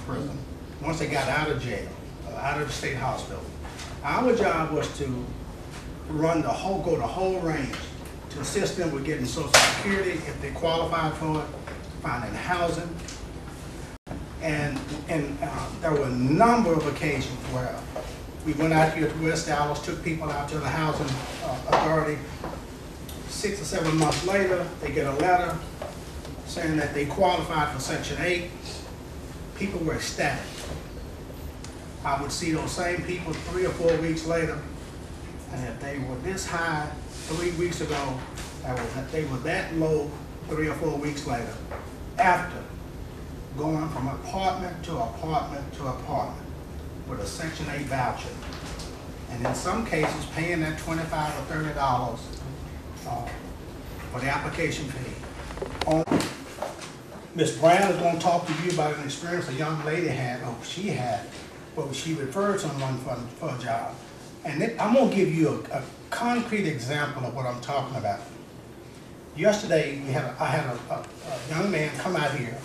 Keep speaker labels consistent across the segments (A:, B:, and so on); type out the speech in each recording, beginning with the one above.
A: prison, once they got out of jail, out of the state hospital, our job was to go the whole range, to assist them with getting Social Security if they qualified for it, finding housing. And there were a number of occasions where we went out here to West Dallas, took people out to the housing authority. 6 or 7 months later, they get a letter saying that they qualified for Section 8. People were ecstatic. I would see those same people 3 or 4 weeks later, and if they were this high 3 weeks ago, they were that low 3 or 4 weeks later, after going from apartment to apartment to apartment with a Section 8 voucher, and in some cases paying that $25 or $30 for the application fee. Ms. Brown is going to talk to you about an experience a young lady had, or she had, where she referred someone for a job. And I'm going to give you a concrete example of what I'm talking about. Yesterday, I had a young man come out here.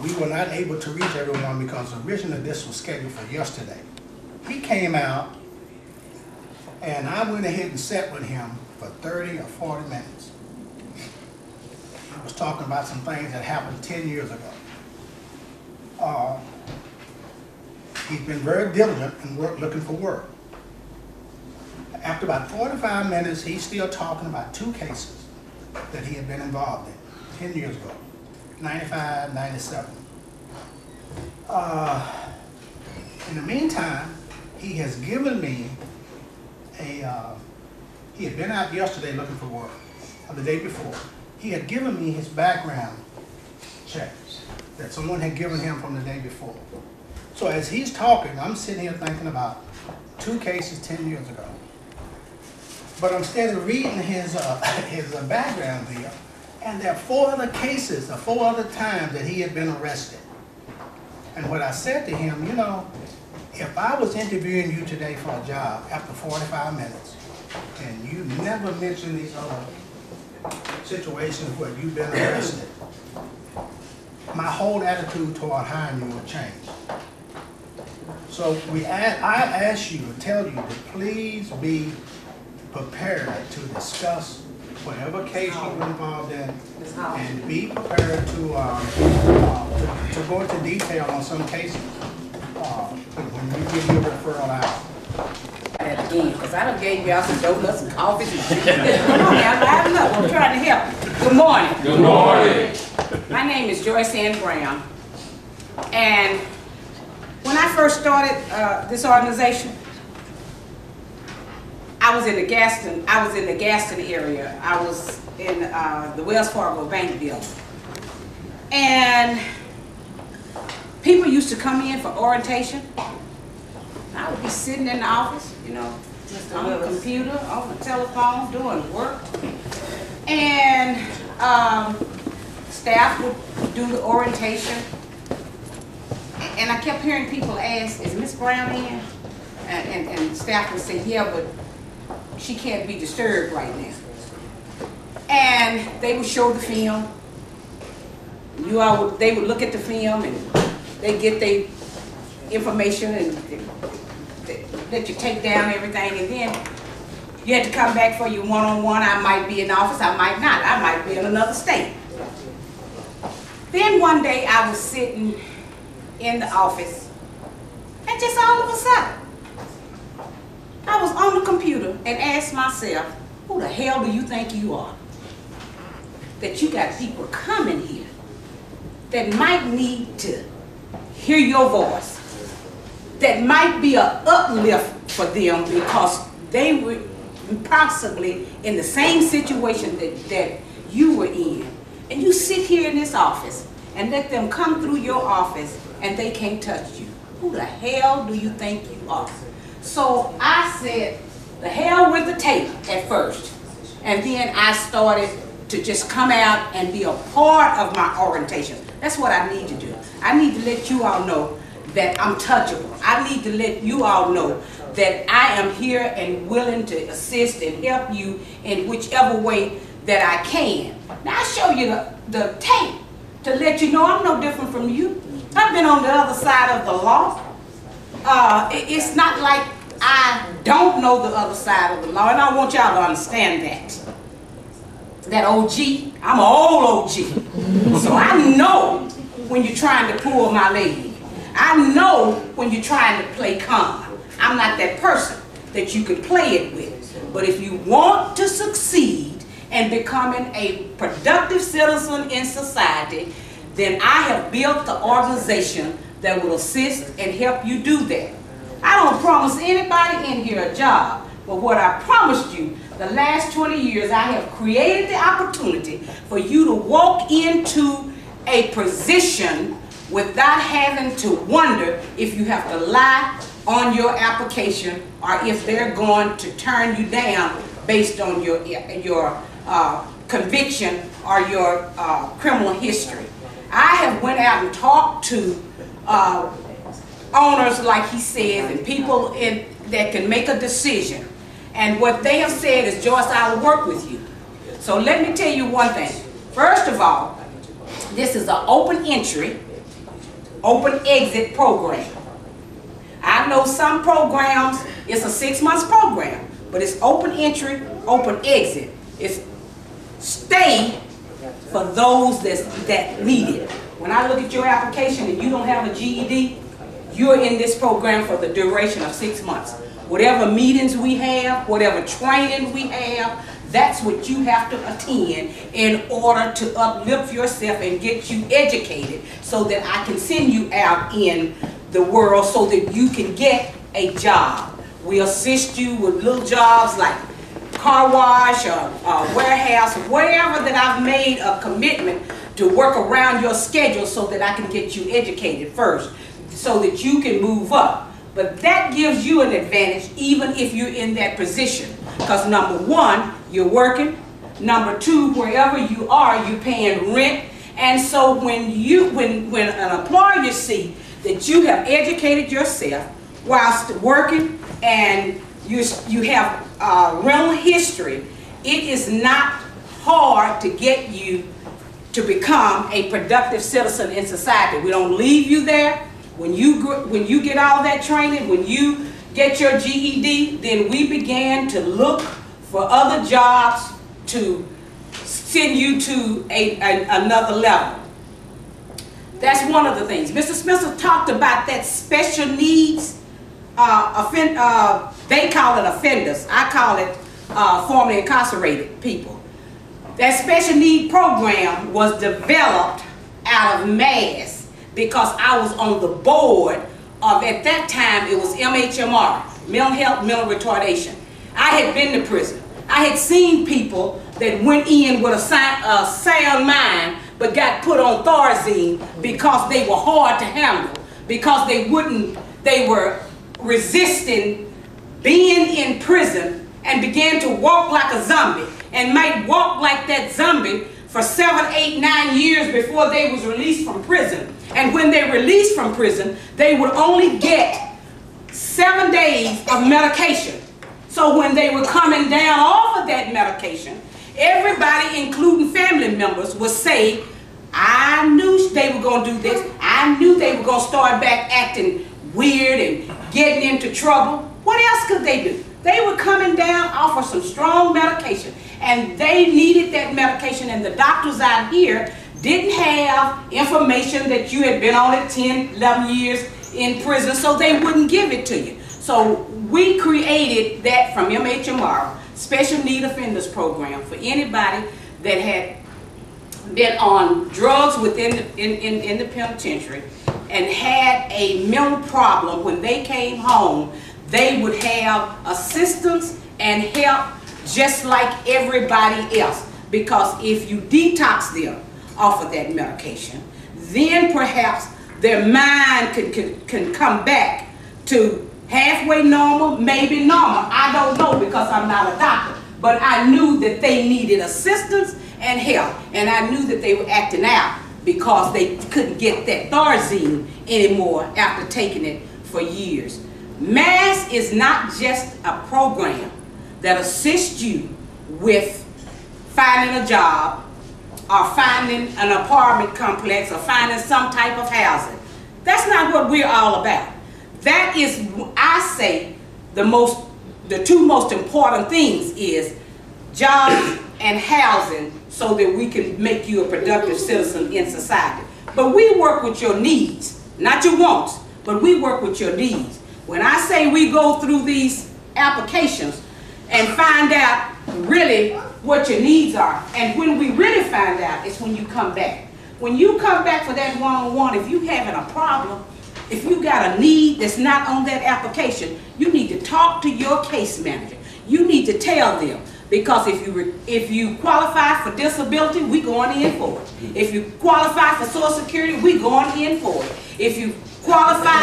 A: We were not able to reach everyone because originally this was scheduled for yesterday. He came out, and I went ahead and sat with him for 30 or 40 minutes. He was talking about some things that happened 10 years ago. He's been very diligent in looking for work. After about 45 minutes, he's still talking about 2 cases that he had been involved in 10 years ago, 95, 97. In the meantime, he has given me he had been out yesterday looking for work, or the day before. He had given me his background checks that someone had given him from the day before. So as he's talking, I'm sitting here thinking about 2 cases 10 years ago. But I'm steady reading his background deal, and there are 4 other cases, or 4 other times that he had been arrested. And what I said to him, you know, if I was interviewing you today for a job after 45 minutes, and you never mentioned these other situations where you've been arrested, my whole attitude toward hiring you would change. So I ask you to tell you to please be prepared to discuss whatever case you're involved in, and be prepared to go into detail on some cases when you give your referral out.
B: Again, because I done gave y'all some donuts and coffee and shit. Come on now, liven up. I'm trying to help. Good morning.
C: Good morning.
B: My name is Joyce Brown, and when I first started this organization, I was in the Gaston area. I was in the Wells Fargo Bank building, and people used to come in for orientation. I would be sitting in the office, you know, on the computer, on the telephone, doing work, and staff would do the orientation. And I kept hearing people ask, "Is Miss Brown in?" And staff would say, "Yeah, but she can't be disturbed right now." And they would show the film. They would look at the film, and they get their information, and let you take down everything, and then you had to come back for your one-on-one. I might be in the office, I might not. I might be in another state. Then one day I was sitting in the office, and just all of a sudden, I was on the computer and asked myself, who the hell do you think you are? That you got people coming here that might need to hear your voice, that might be an uplift for them because they were possibly in the same situation that you were in. And you sit here in this office and let them come through your office and they can't touch you. Who the hell do you think you are? So I said, the hell with the tape at first. And then I started to just come out and be a part of my orientation. That's what I need to do. I need to let you all know that I'm touchable. I need to let you all know that I am here and willing to assist and help you in whichever way that I can. Now I show you the tape to let you know I'm no different from you. I've been on the other side of the law. It's not like I don't know the other side of the law, and I want y'all to understand that. That OG, I'm an old OG. So I know when you're trying to pull my leg. I know when you're trying to play con. I'm not that person that you can play it with. But if you want to succeed in becoming a productive citizen in society, then I have built the organization that will assist and help you do that. I don't promise anybody in here a job, but what I promised you, the last 20 years, I have created the opportunity for you to walk into a position without having to wonder if you have to lie on your application or if they're going to turn you down based on your conviction or your criminal history. I have went out and talked to owners, like he says, and people that can make a decision. And what they have said is, Joyce, I'll work with you. So let me tell you one thing. First of all, this is an open entry, open exit program. I know some programs, it's a 6-month program, but it's open entry, open exit. It's stay for those that need it. When I look at your application and you don't have a GED, you're in this program for the duration of 6 months. Whatever meetings we have, whatever training we have, that's what you have to attend in order to uplift yourself and get you educated so that I can send you out in the world so that you can get a job. We assist you with little jobs like car wash or warehouse, whatever that I've made a commitment to work around your schedule so that I can get you educated first so that you can move up. But that gives you an advantage even if you're in that position. Because number one, you're working. Number two, wherever you are, you're paying rent. And so when an employer see that you have educated yourself whilst working and you have rental history, it is not hard to get you to become a productive citizen in society. We don't leave you there. When you get all that training, when you get your GED, then we began to look for other jobs to send you to another level. That's one of the things. Mr. Spencer talked about that special needs, they call it offenders. I call it formerly incarcerated people. That special need program was developed out of mass because I was on the board of, at that time, it was MHMR, mental health, mental retardation. I had been to prison. I had seen people that went in with a sound mind but got put on Thorazine because they were hard to handle, because they were resisting being in prison and began to walk like a zombie and might walk like that zombie for 7, 8, 9 years before they was released from prison. And when they released from prison, they would only get 7 days of medication. So when they were coming down off of that medication, everybody, including family members, would say, I knew they were going to do this. I knew they were going to start back acting weird and getting into trouble. What else could they do? They were coming down off of some strong medication, and they needed that medication, and the doctors out here didn't have information that you had been on it 10, 11 years in prison, so they wouldn't give it to you. So we created that from MHMR, Special Need Offenders Program, for anybody that had been on drugs within in the penitentiary and had a mental problem. When they came home, they would have assistance and help just like everybody else. Because if you detox them off of that medication, then perhaps their mind can come back to halfway normal, maybe normal. I don't know because I'm not a doctor. But I knew that they needed assistance and help. And I knew that they were acting out because they couldn't get that Thorazine anymore after taking it for years. MASS is not just a program that assists you with finding a job or finding an apartment complex or finding some type of housing. That's not what we're all about. That is, I say, the two most important things is jobs and housing, so that we can make you a productive citizen in society. But we work with your needs, not your wants, but we work with your needs. When I say we go through these applications and find out really what your needs are, and when we really find out is when you come back. When you come back for that one-on-one, if you having a problem, if you got a need that's not on that application, you need to talk to your case manager. You need to tell them, because if you qualify for disability, we going in for it. If you qualify for Social Security, we going in for it. If you qualify